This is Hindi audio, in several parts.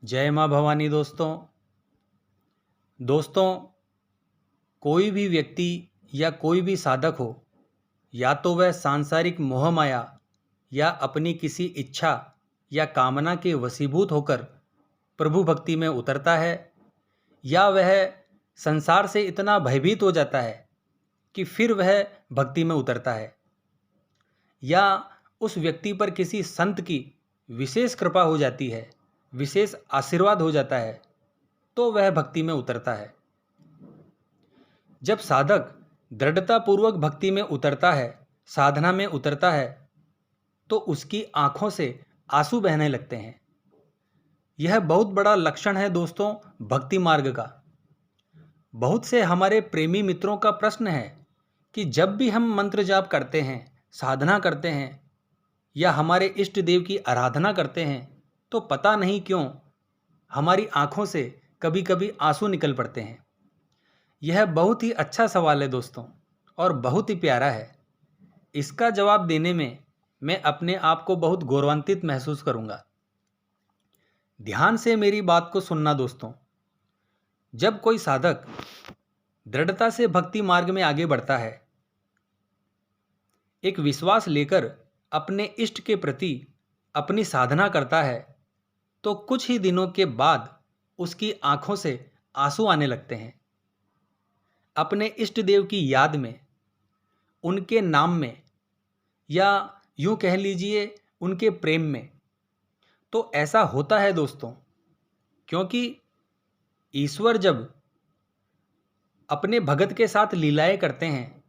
जय माँ भवानी। दोस्तों, कोई भी व्यक्ति या कोई भी साधक हो, या तो वह सांसारिक मोह माया या अपनी किसी इच्छा या कामना के वशीभूत होकर प्रभु भक्ति में उतरता है, या वह संसार से इतना भयभीत हो जाता है कि फिर वह भक्ति में उतरता है, या उस व्यक्ति पर किसी संत की विशेष कृपा हो जाती है, विशेष आशीर्वाद हो जाता है, तो वह भक्ति में उतरता है। जब साधक दृढ़तापूर्वक भक्ति में उतरता है, साधना में उतरता है, तो उसकी आंखों से आंसू बहने लगते हैं। यह बहुत बड़ा लक्षण है दोस्तों भक्ति मार्ग का। बहुत से हमारे प्रेमी मित्रों का प्रश्न है कि जब भी हम मंत्र जाप करते हैं, साधना करते हैं या हमारे इष्ट देव की आराधना करते हैं, तो पता नहीं क्यों हमारी आंखों से कभी कभी आंसू निकल पड़ते हैं। यह बहुत ही अच्छा सवाल है दोस्तों, और बहुत ही प्यारा है। इसका जवाब देने में मैं अपने आप को बहुत गौरवान्वित महसूस करूंगा। ध्यान से मेरी बात को सुनना दोस्तों। जब कोई साधक दृढ़ता से भक्ति मार्ग में आगे बढ़ता है, एक विश्वास लेकर अपने इष्ट के प्रति अपनी साधना करता है, तो कुछ ही दिनों के बाद उसकी आंखों से आंसू आने लगते हैं। अपने इष्ट देव की याद में, उनके नाम में, या यूं कह लीजिए उनके प्रेम में। तो ऐसा होता है दोस्तों, क्योंकि ईश्वर जब अपने भगत के साथ लीलाएं करते हैं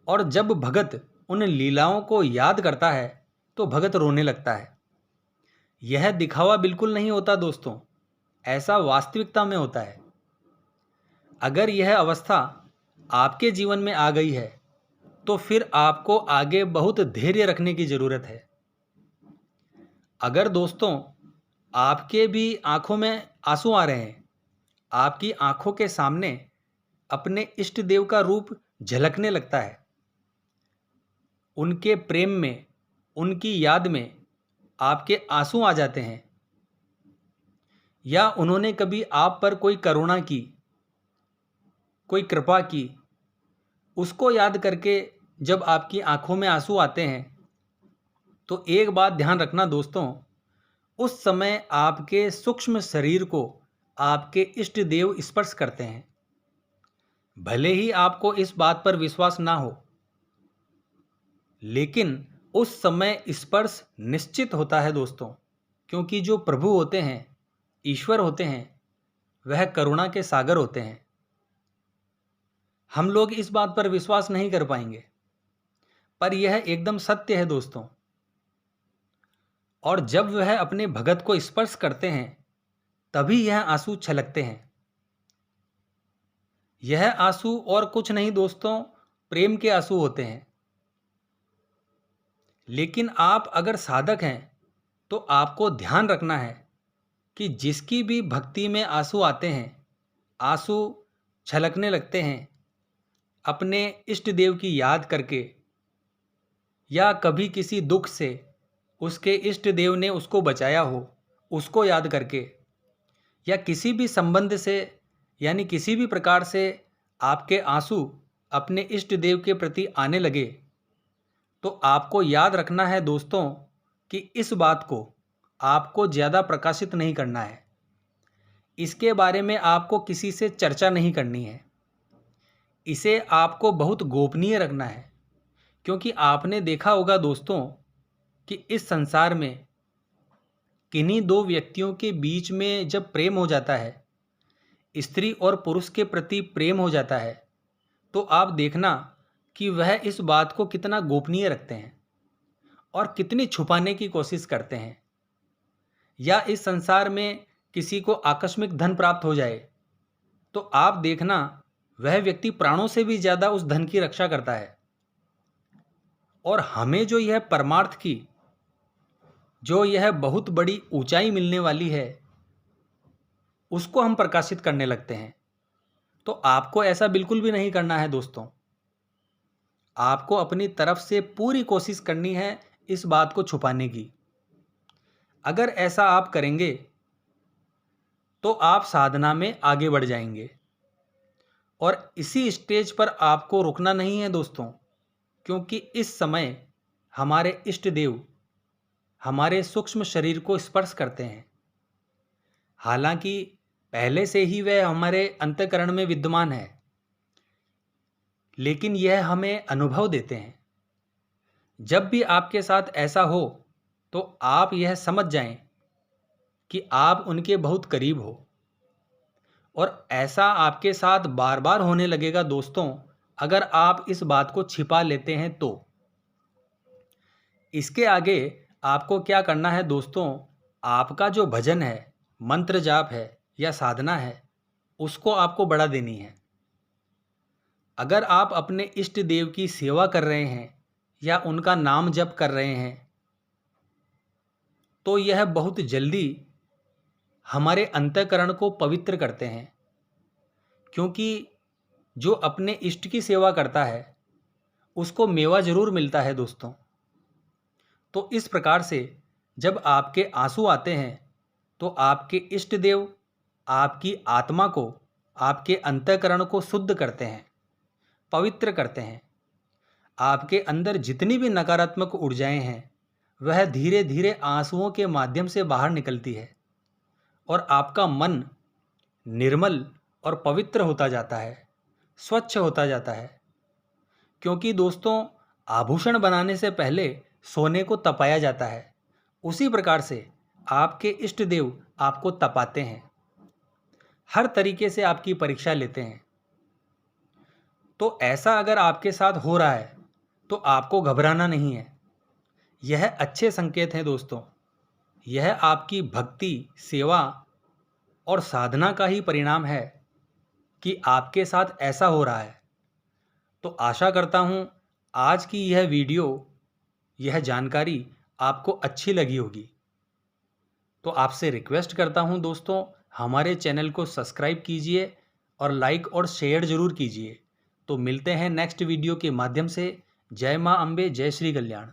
और जब भगत उन लीलाओं को याद करता है, तो भगत रोने लगता है। यह दिखावा बिल्कुल नहीं होता दोस्तों, ऐसा वास्तविकता में होता है। अगर यह अवस्था आपके जीवन में आ गई है, तो फिर आपको आगे बहुत धैर्य रखने की जरूरत है। अगर दोस्तों आपके भी आंखों में आंसू आ रहे हैं, आपकी आंखों के सामने अपने इष्ट देव का रूप झलकने लगता है, उनके प्रेम में, उनकी याद में आपके आंसू आ जाते हैं, या उन्होंने कभी आप पर कोई करुणा की, कोई कृपा की, उसको याद करके जब आपकी आंखों में आंसू आते हैं, तो एक बात ध्यान रखना दोस्तों, उस समय आपके सूक्ष्म शरीर को आपके इष्ट देव स्पर्श करते हैं। भले ही आपको इस बात पर विश्वास ना हो, लेकिन उस समय स्पर्श निश्चित होता है दोस्तों, क्योंकि जो प्रभु होते हैं, ईश्वर होते हैं, वह करुणा के सागर होते हैं। हम लोग इस बात पर विश्वास नहीं कर पाएंगे, पर यह एकदम सत्य है दोस्तों। और जब वह अपने भगत को स्पर्श करते हैं, तभी यह आंसू छलकते हैं। यह आंसू और कुछ नहीं दोस्तों, प्रेम के आंसू होते हैं। लेकिन आप अगर साधक हैं, तो आपको ध्यान रखना है कि जिसकी भी भक्ति में आंसू आते हैं, आंसू छलकने लगते हैं, अपने इष्ट देव की याद करके, या कभी किसी दुख से उसके इष्ट देव ने उसको बचाया हो, उसको याद करके, या किसी भी संबंध से, यानी किसी भी प्रकार से आपके आंसू अपने इष्ट देव के प्रति आने लगे, तो आपको याद रखना है दोस्तों कि इस बात को आपको ज़्यादा प्रकाशित नहीं करना है। इसके बारे में आपको किसी से चर्चा नहीं करनी है। इसे आपको बहुत गोपनीय रखना है, क्योंकि आपने देखा होगा दोस्तों कि इस संसार में किन्हीं दो व्यक्तियों के बीच में जब प्रेम हो जाता है, स्त्री और पुरुष के प्रति प्रेम हो जाता है, तो आप देखना कि वह इस बात को कितना गोपनीय रखते हैं और कितनी छुपाने की कोशिश करते हैं। या इस संसार में किसी को आकस्मिक धन प्राप्त हो जाए, तो आप देखना वह व्यक्ति प्राणों से भी ज़्यादा उस धन की रक्षा करता है। और हमें जो यह परमार्थ की, जो यह बहुत बड़ी ऊंचाई मिलने वाली है, उसको हम प्रकाशित करने लगते हैं। तो आपको ऐसा बिल्कुल भी नहीं करना है दोस्तों। आपको अपनी तरफ से पूरी कोशिश करनी है इस बात को छुपाने की। अगर ऐसा आप करेंगे, तो आप साधना में आगे बढ़ जाएंगे। और इसी स्टेज पर आपको रुकना नहीं है दोस्तों, क्योंकि इस समय हमारे इष्ट देव हमारे सूक्ष्म शरीर को स्पर्श करते हैं। हालांकि पहले से ही वह हमारे अंतःकरण में विद्यमान है, लेकिन यह हमें अनुभव देते हैं। जब भी आपके साथ ऐसा हो तो आप यह समझ जाएं कि आप उनके बहुत करीब हो। और ऐसा आपके साथ बार बार होने लगेगा दोस्तों, अगर आप इस बात को छिपा लेते हैं तो। इसके आगे आपको क्या करना है दोस्तों, आपका जो भजन है, मंत्र जाप है या साधना है, उसको आपको बढ़ा देनी है। अगर आप अपने इष्ट देव की सेवा कर रहे हैं या उनका नाम जप कर रहे हैं, तो यह बहुत जल्दी हमारे अंतःकरण को पवित्र करते हैं। क्योंकि जो अपने इष्ट की सेवा करता है उसको मेवा जरूर मिलता है दोस्तों। तो इस प्रकार से जब आपके आंसू आते हैं तो आपके इष्ट देव आपकी आत्मा को, आपके अंतःकरण को शुद्ध करते हैं, पवित्र करते हैं। आपके अंदर जितनी भी नकारात्मक ऊर्जाएं हैं वह धीरे धीरे आंसुओं के माध्यम से बाहर निकलती है और आपका मन निर्मल और पवित्र होता जाता है, स्वच्छ होता जाता है। क्योंकि दोस्तों, आभूषण बनाने से पहले सोने को तपाया जाता है, उसी प्रकार से आपके इष्ट देव आपको तपाते हैं, हर तरीके से आपकी परीक्षा लेते हैं। तो ऐसा अगर आपके साथ हो रहा है तो आपको घबराना नहीं है। यह अच्छे संकेत हैं दोस्तों। यह आपकी भक्ति, सेवा और साधना का ही परिणाम है कि आपके साथ ऐसा हो रहा है। तो आशा करता हूँ आज की यह वीडियो, यह जानकारी आपको अच्छी लगी होगी। तो आपसे रिक्वेस्ट करता हूँ दोस्तों, हमारे चैनल को सब्सक्राइब कीजिए और लाइक और शेयर ज़रूर कीजिए। तो मिलते हैं नेक्स्ट वीडियो के माध्यम से। जय माँ अम्बे, जय श्री कल्याण।